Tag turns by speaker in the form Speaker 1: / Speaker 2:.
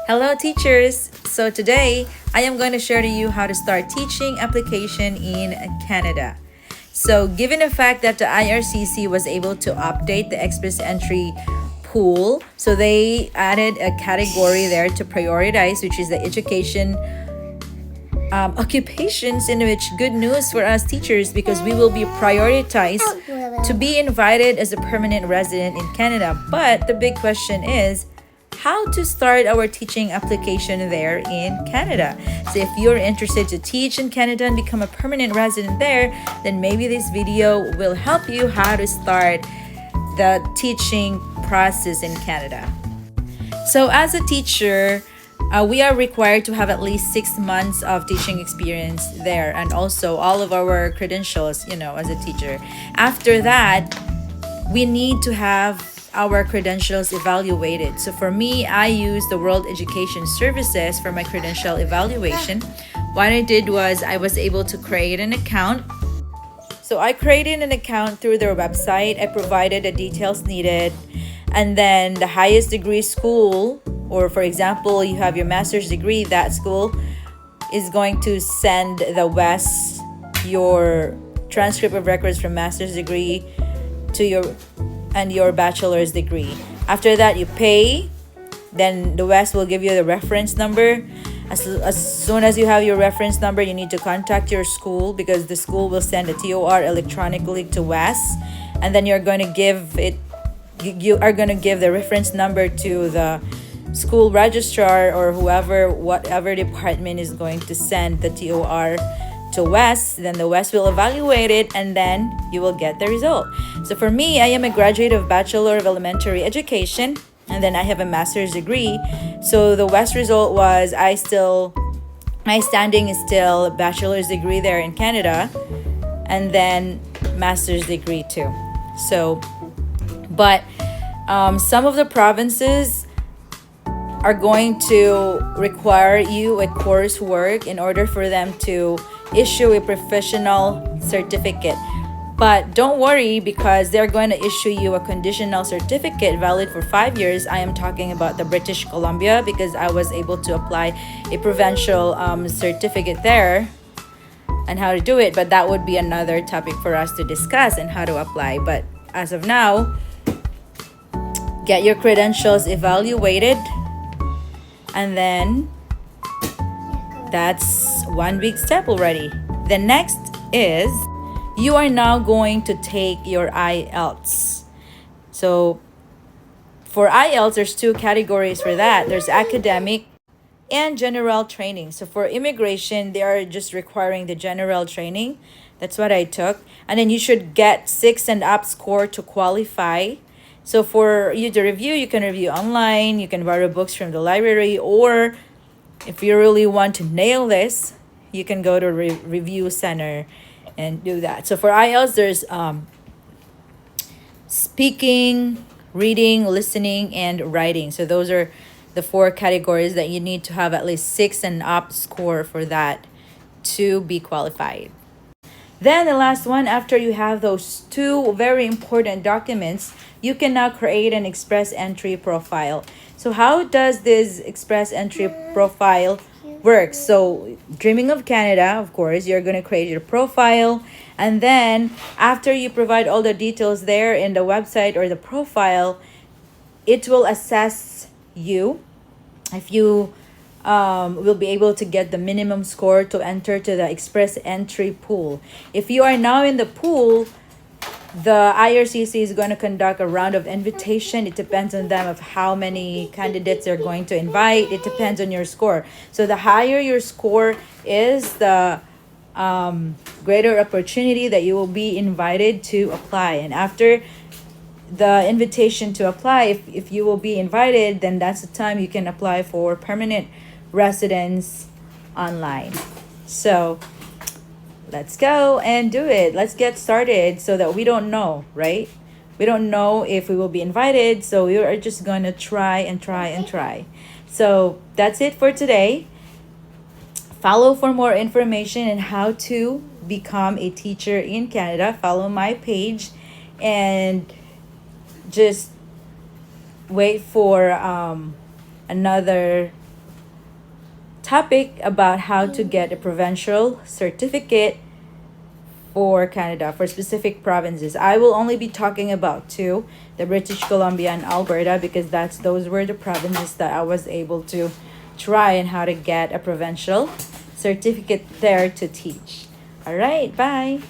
Speaker 1: Hello, teachers! So, today I am going to share to you how to start teaching application in Canada. So, given the fact that the IRCC was able to update the express entry pool, so they added a category there to prioritize, which is the education occupations, in which good news for us teachers because we will be prioritized to be invited as a permanent resident in Canada. But the big question is how to start our teaching application there in Canada. So if you're interested to teach in Canada and become a permanent resident there, then maybe this video will help you how to start the teaching process in Canada. So as a teacher, we are required to have at least 6 months of teaching experience there, and also all of our credentials, as a teacher. After that, we need to have our credentials evaluated. So for me, I use the World Education Services for my credential evaluation. What I did was I was able to create an account. So I created an account through their website. I provided the details needed, and then the highest degree school, or for example, you have your master's degree, that school is going to send the WES your transcript of records from master's degree to your bachelor's degree. After that, you pay. Then the WES will give you the reference number. As soon as you have your reference number, you need to contact your school because the school will send a TOR electronically to WES, and then you are going to give the reference number to the school registrar or whatever department is going to send the TOR to WES. Then the WES will evaluate it, and then you will get the result. So for me, I am a graduate of Bachelor of Elementary Education, and then I have a master's degree. So the WES result was my standing is still bachelor's degree there in Canada, and then master's degree too. So, but some of the provinces are going to require you a coursework in order for them to issue a professional certificate. But don't worry, because they're going to issue you a conditional certificate valid for 5 years. I am talking about the British Columbia because I was able to apply a provincial certificate there and how to do it. But that would be another topic for us to discuss and how to apply. But as of now, get your credentials evaluated, and then that's one big step already. The next is you are now going to take your IELTS. So for IELTS, there's 2 categories for that. There's academic and general training. So for immigration, they are just requiring the general training. That's what I took. And then you should get 6 and up score to qualify. So for you to review, you can review online, you can borrow books from the library, or if you really want to nail this, you can go to review center and do that. So for IELTS, there's speaking, reading, listening, and writing. So those are the 4 categories that you need to have at least 6 and up score for that to be qualified. Then the last one, after you have those 2 very important documents, you can now create an express entry profile. So how does this express entry profile work? So Dreaming of Canada, of course, you're going to create your profile, and then after you provide all the details there in the website or the profile, it will assess you if you will be able to get the minimum score to enter to the express entry pool. If you are now in the pool, the IRCC is going to conduct a round of invitation. It depends on them of how many candidates they're going to invite. It depends on your score. So the higher your score is, the greater opportunity that you will be invited to apply. And after the invitation to apply, if you will be invited, then that's the time you can apply for permanent residence online. So let's go and do it. Let's get started so that we don't know, right? We don't know if we will be invited, so we are just going to try and try and try. So that's it for today. Follow for more information on how to become a teacher in Canada. Follow my page and just wait for another topic about how to get a provincial certificate for Canada for specific provinces. I will only be talking about two, the British Columbia and Alberta, because those were the provinces that I was able to try and how to get a provincial certificate there to teach. All right, bye.